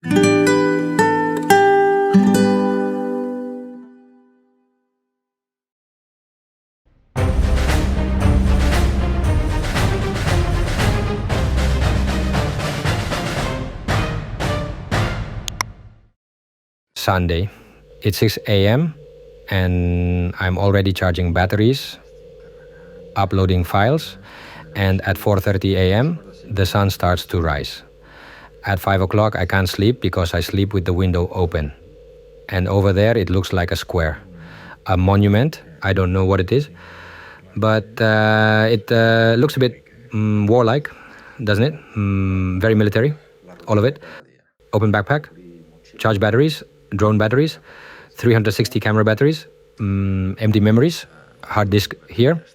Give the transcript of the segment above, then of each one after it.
Sunday. It's 6 a.m. and I'm already charging batteries, uploading files, and at 4:30 a.m. the sun starts to rise. At 5 o'clock I can't sleep because I sleep with the window open. And over there it looks like a square, a monument. I don't know what it is, but it looks a bit warlike, doesn't it? Very military, all of it. Open backpack, charge batteries, drone batteries, 360 camera batteries, empty memories, hard disk here.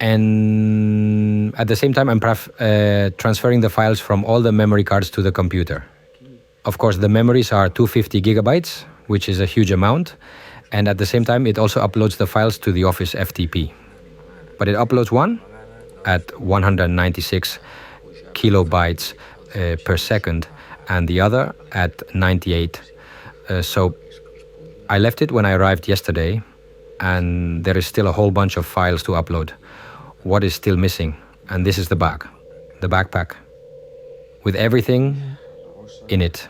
And at the same time, I'm transferring the files from all the memory cards to the computer. Of course, the memories are 250 gigabytes, which is a huge amount. And at the same time, it also uploads the files to the Office FTP. But it uploads one at 196 kilobytes per second, and the other at 98. So I left it when I arrived yesterday, and there is still a whole bunch of files to upload. What is still missing? And this is the bag, the backpack, with everything in it.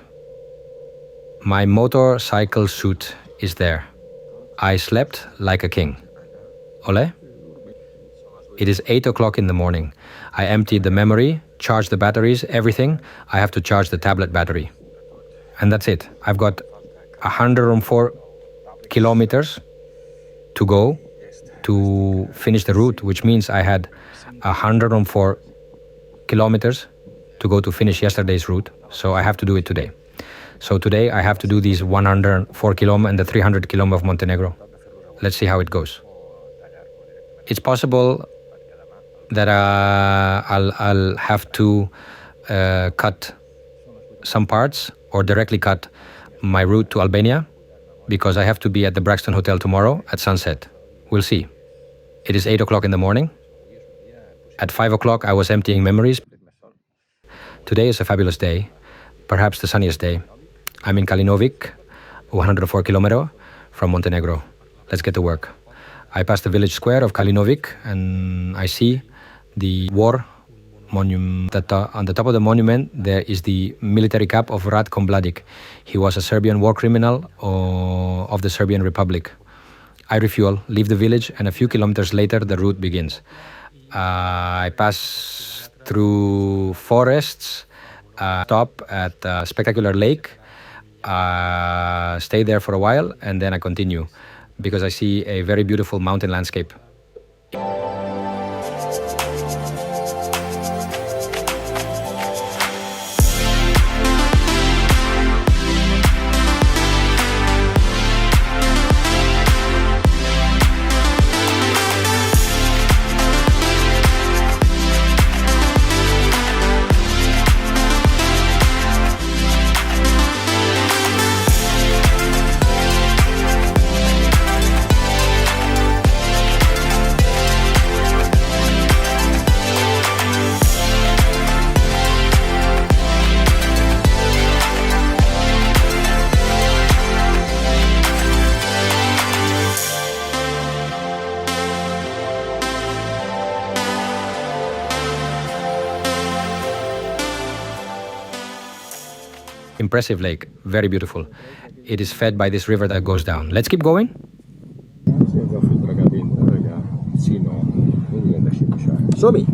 My motorcycle suit is there. I slept like a king. Ole? It is 8 o'clock in the morning. I emptied the memory, charged the batteries, everything. I have to charge the tablet battery. And that's it. I've got 104 kilometers to go to finish the route, which means I had 104 kilometers to go to finish yesterday's route. So I have to do it today. So today I have to do these 104 km and the 300 km of Montenegro. Let's see how it goes. It's possible that I'll have to cut some parts or directly cut my route to Albania, because I have to be at the Braxton Hotel tomorrow at sunset. We'll see. It is 8 o'clock in the morning. At 5 o'clock I was emptying memories. Today is a fabulous day, perhaps the sunniest day. I'm in Kalinovik, 104 km from Montenegro. Let's get to work. I pass the village square of Kalinovik and I see the war monument. On the top of the monument there is the military cap of Ratko Mladic. He was a Serbian war criminal of the Serbian Republic. I refuel, leave the village, and a few kilometers later the route begins. I pass through forests, stop at a spectacular lake, stay there for a while, and then I continue because I see a very beautiful mountain landscape. Impressive lake, very beautiful. It is fed by this river that goes down. Let's keep going. Somi.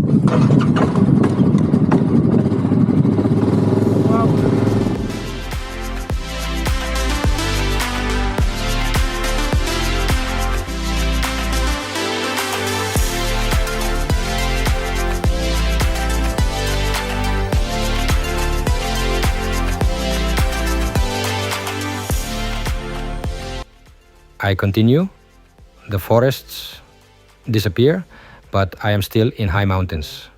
I continue, the forests disappear, but I am still in high mountains.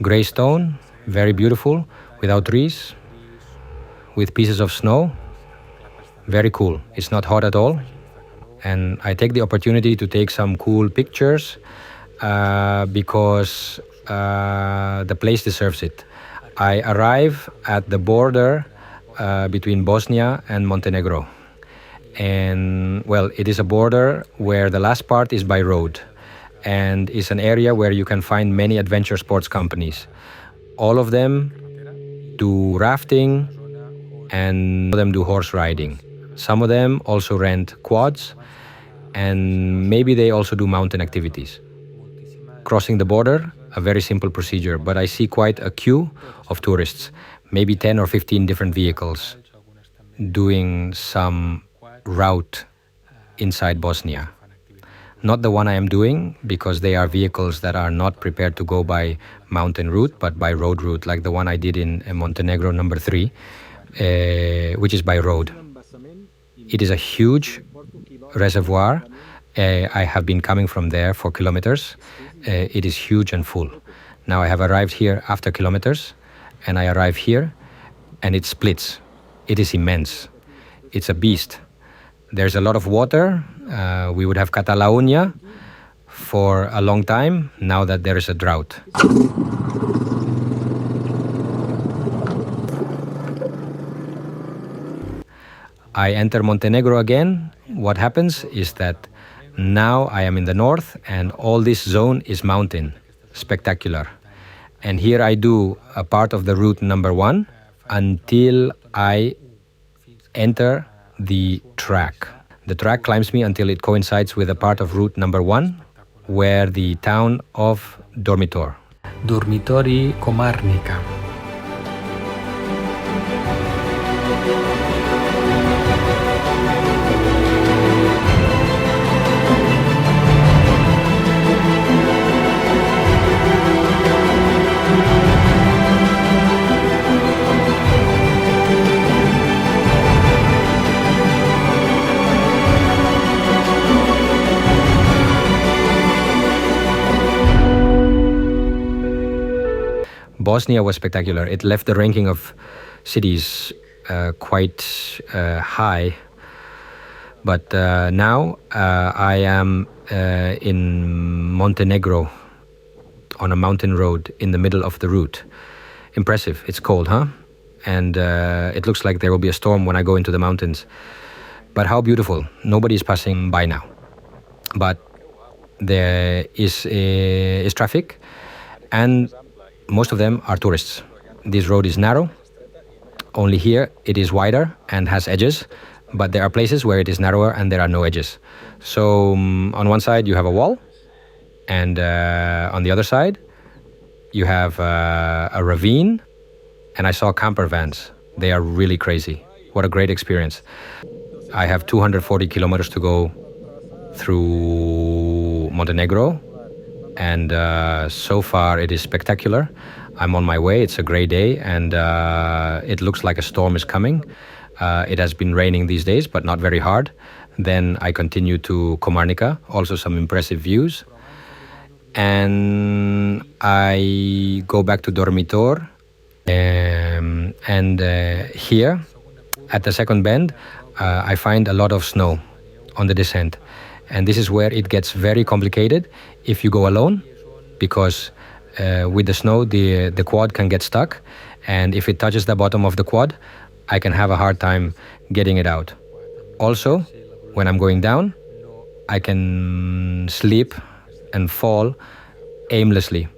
Grey stone, very beautiful, without trees, with pieces of snow, very cool. It's not hot at all, and I take the opportunity to take some cool pictures because the place deserves it. I arrive at the border between Bosnia and Montenegro. And well, it is a border where the last part is by road, and is an area where you can find many adventure sports companies. All of them do rafting and some of them do horse riding. Some of them also rent quads, and maybe they also do mountain activities. Crossing the border, a very simple procedure, but I see quite a queue of tourists, maybe 10 or 15 different vehicles doing some route inside Bosnia. Not the one I am doing, because they are vehicles that are not prepared to go by mountain route, but by road route, like the one I did in Montenegro number 3, which is by road. It is a huge reservoir. I have been coming from there for kilometers. It is huge and full. Now I have arrived here after kilometers, and I arrive here, and it splits. It is immense. It's a beast. There's a lot of water. We would have Catalonia for a long time, now that there is a drought. I enter Montenegro again. What happens is that now I am in the north, and all this zone is mountain, spectacular. And here I do a part of the route number 1 until I enter the track. The track climbs me until it coincides with a part of route number 1, where the town of Durmitor. Durmitori Komarnika. Bosnia was spectacular. It left the ranking of cities quite high. But now I am in Montenegro on a mountain road in the middle of the route. Impressive. It's cold, huh? And it looks like there will be a storm when I go into the mountains. But how beautiful. Nobody is passing by now. But there is traffic, and most of them are tourists. This road is narrow. Only here it is wider and has edges, but there are places where it is narrower and there are no edges. So on one side you have a wall, and on the other side you have a ravine, and I saw camper vans. They are really crazy. What a great experience. I have 240 kilometers to go through Montenegro, and so far it is spectacular. I'm on my way. It's a great day, and it looks like a storm is coming. It has been raining these days, but not very hard. Then I continue to Komarnica, also some impressive views. And I go back to Durmitor, and here at the second bend I find a lot of snow on the descent. And this is where it gets very complicated if you go alone, because with the snow the quad can get stuck, and if it touches the bottom of the quad, I can have a hard time getting it out. Also, when I'm going down, I can slip and fall aimlessly.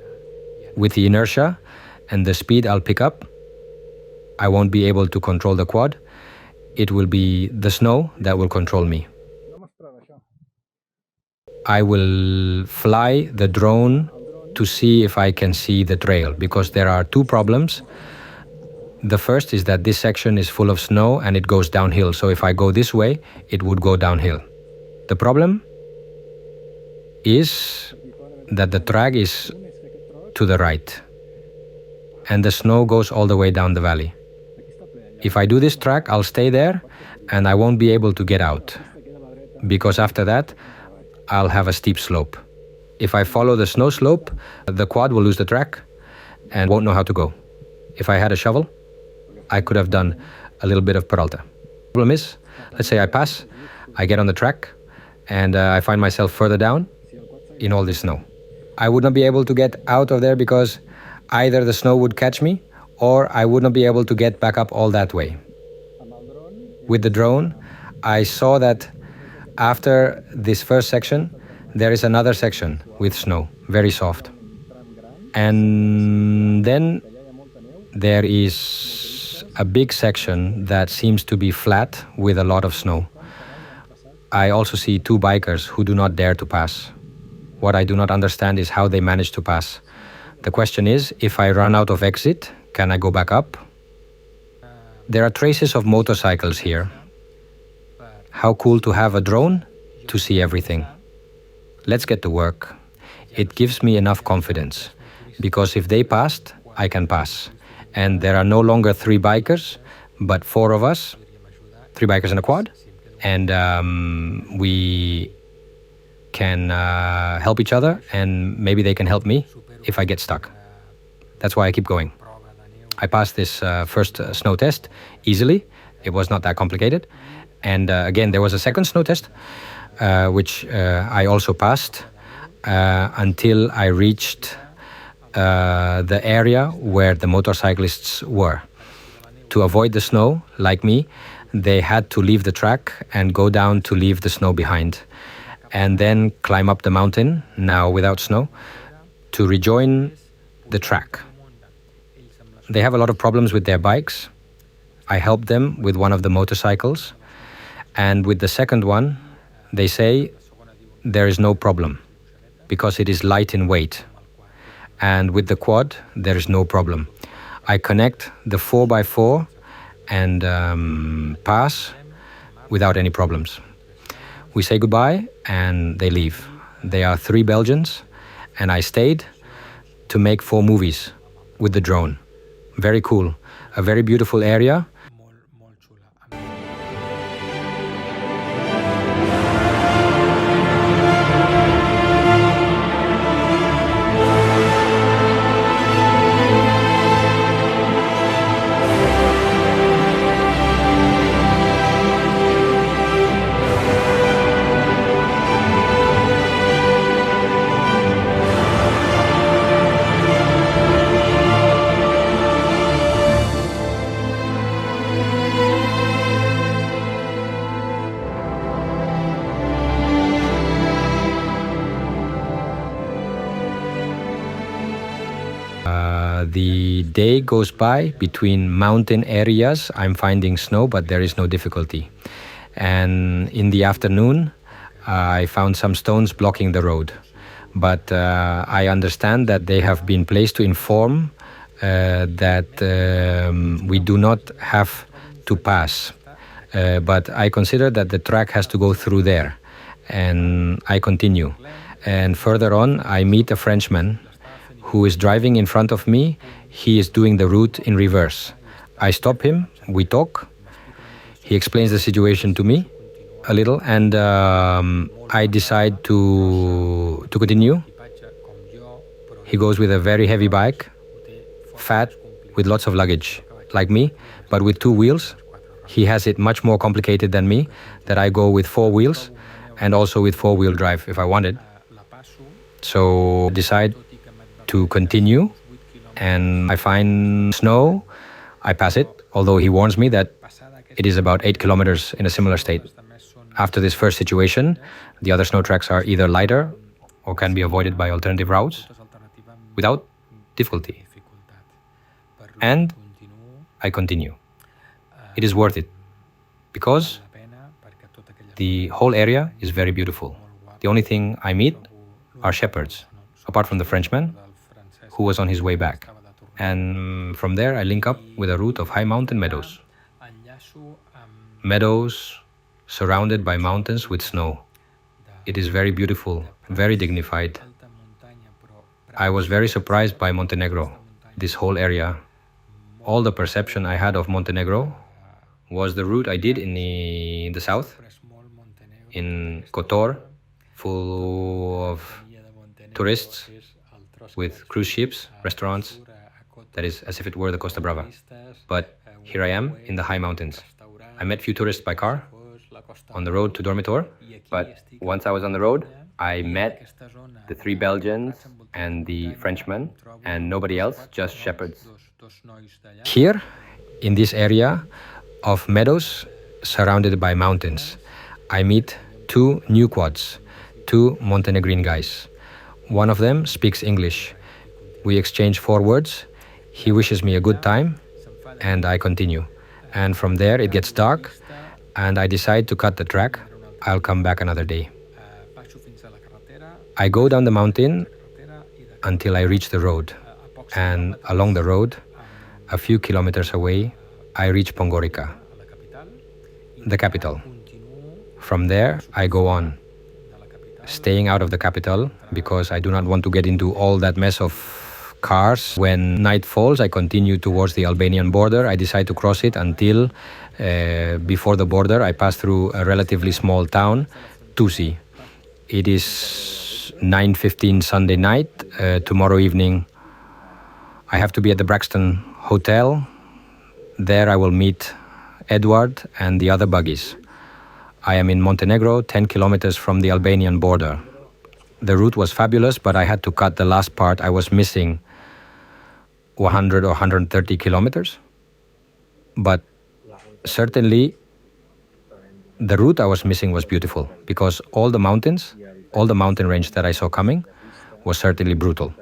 With the inertia and the speed I'll pick up, I won't be able to control the quad. It will be the snow that will control me. I will fly the drone to see if I can see the trail, because there are two problems. The first is that this section is full of snow and it goes downhill, so if I go this way, it would go downhill. The problem is that the track is to the right and the snow goes all the way down the valley. If I do this track, I'll stay there and I won't be able to get out, because after that I'll have a steep slope. If I follow the snow slope, the quad will lose the track and won't know how to go. If I had a shovel, I could have done a little bit of Peralta. The problem is, let's say I pass, I get on the track, and I find myself further down in all this snow. I would not be able to get out of there because either the snow would catch me or I would not be able to get back up all that way. With the drone, I saw that after this first section, there is another section with snow, very soft. And then there is a big section that seems to be flat with a lot of snow. I also see two bikers who do not dare to pass. What I do not understand is how they manage to pass. The question is, if I run out of exit, can I go back up? There are traces of motorcycles here. How cool to have a drone to see everything. Let's get to work. It gives me enough confidence, because if they passed, I can pass. And there are no longer three bikers, but four of us, three bikers in a quad, and we can help each other, and maybe they can help me if I get stuck. That's why I keep going. I passed this first snow test easily. It was not that complicated. And again, there was a second snow test, which I also passed until I reached the area where the motorcyclists were. To avoid the snow, like me, they had to leave the track and go down to leave the snow behind, and then climb up the mountain, now without snow, to rejoin the track. They have a lot of problems with their bikes. I helped them with one of the motorcycles, and with the second one, they say there is no problem because it is light in weight. And with the quad, there is no problem. I connect the 4x4 and pass without any problems. We say goodbye and they leave. They are three Belgians, and I stayed to make 4 movies with the drone. Very cool. A very beautiful area. The day goes by between mountain areas. I'm finding snow, but there is no difficulty. And in the afternoon, I found some stones blocking the road. But I understand that they have been placed to inform that we do not have to pass. But I consider that the track has to go through there. And I continue. And further on, I meet a Frenchman who is driving in front of me. He is doing the route in reverse. I stop him, we talk. He explains the situation to me a little, and I decide to continue. He goes with a very heavy bike, fat, with lots of luggage, like me, but with 2 wheels. He has it much more complicated than me, that I go with 4 wheels and also with 4-wheel drive if I wanted. So decide to continue, and I find snow. I pass it, although he warns me that it is about 8 kilometers in a similar state. After this first situation, the other snow tracks are either lighter or can be avoided by alternative routes without difficulty. And I continue. It is worth it because the whole area is very beautiful. The only thing I meet are shepherds, apart from the Frenchman, who was on his way back. And from there I link up with a route of high mountain meadows. Meadows surrounded by mountains with snow. It is very beautiful, very dignified. I was very surprised by Montenegro, this whole area. All the perception I had of Montenegro was the route I did in the south, in Kotor, full of tourists, with cruise ships, restaurants, that is as if it were the Costa Brava. But here I am in the high mountains. I met few tourists by car on the road to Durmitor, but once I was on the road, I met the 3 Belgians and the Frenchman, and nobody else, just shepherds. Here, in this area of meadows, surrounded by mountains. I meet two new quads, two Montenegrin guys. One of them speaks English. We exchange 4 words. He wishes me a good time, and I continue. And from there, it gets dark, and I decide to cut the track. I'll come back another day. I go down the mountain until I reach the road. And along the road, a few kilometers away, I reach Podgorica, the capital. From there, I go on, staying out of the capital because I do not want to get into all that mess of cars. When night falls, I continue towards the Albanian border. I decide to cross it until before the border, I pass through a relatively small town, Tuzi. It is 9:15 Sunday night. Tomorrow evening, I have to be at the Braxton Hotel. There I will meet Edward and the other buggies. I am in Montenegro, 10 kilometers from the Albanian border. The route was fabulous, but I had to cut the last part. I was missing 100 or 130 kilometers. But certainly, the route I was missing was beautiful because all the mountains, all the mountain range that I saw coming was certainly brutal.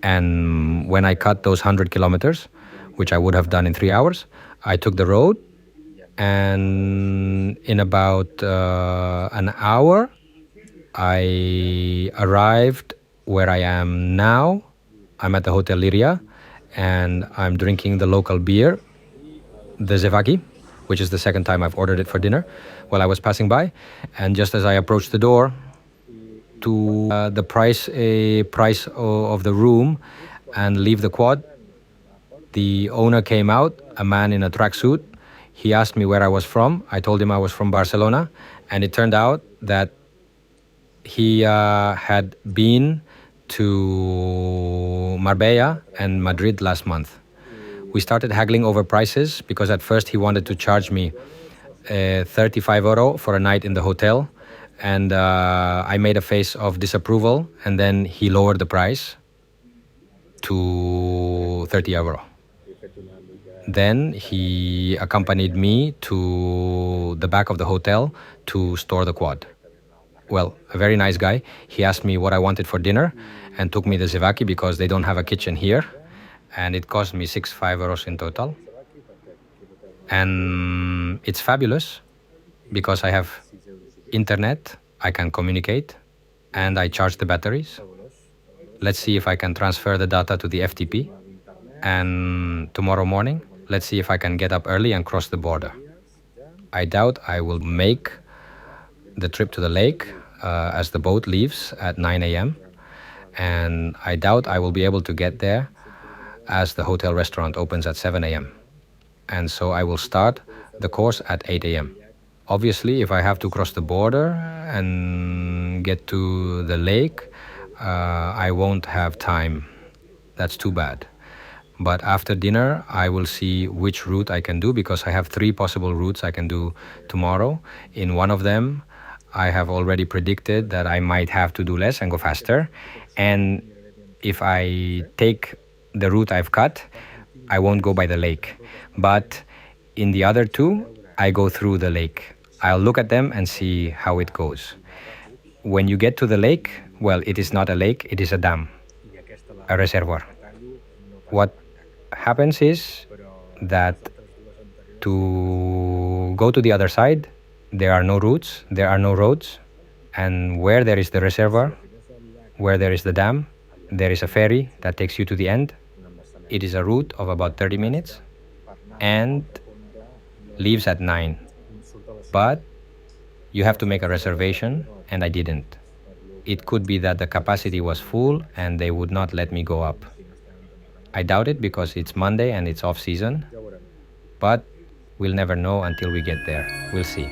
And when I cut those 100 kilometers, which I would have done in 3 hours, I took the road, and in about an hour, I arrived where I am now. I'm at the Hotel Liria, and I'm drinking the local beer, the Zevaki, which is the second time I've ordered it for dinner, while I was passing by. And just as I approached the door to the price of the room and leave the quad, the owner came out, a man in a tracksuit. He asked me where I was from. I told him I was from Barcelona, and it turned out that he had been to Marbella and Madrid last month. We started haggling over prices because at first he wanted to charge me 35 euro for a night in the hotel, and I made a face of disapproval, and then he lowered the price to 30 euro. Then he accompanied me to the back of the hotel to store the quad. Well, a very nice guy. He asked me what I wanted for dinner and took me the Zevaki because they don't have a kitchen here. And it cost me 5 euros in total. And it's fabulous because I have internet, I can communicate, and I charge the batteries. Let's see if I can transfer the data to the FTP. And tomorrow morning, let's see if I can get up early and cross the border. I doubt I will make the trip to the lake as the boat leaves at 9 a.m. And I doubt I will be able to get there as the hotel restaurant opens at 7 a.m. And so I will start the course at 8 a.m. Obviously, if I have to cross the border and get to the lake, I won't have time. That's too bad. But after dinner, I will see which route I can do because I have 3 possible routes I can do tomorrow. In one of them, I have already predicted that I might have to do less and go faster. And if I take the route I've cut, I won't go by the lake. But in the other 2, I go through the lake. I'll look at them and see how it goes. When you get to the lake, well, it is not a lake, it is a dam, a reservoir. What happens is that to go to the other side, there are no routes, there are no roads, and where there is the reservoir, where there is the dam, there is a ferry that takes you to the end. It is a route of about 30 minutes and leaves at 9. But you have to make a reservation, and I didn't. It could be that the capacity was full and they would not let me go up. I doubt it because it's Monday and it's off season, but we'll never know until we get there. We'll see.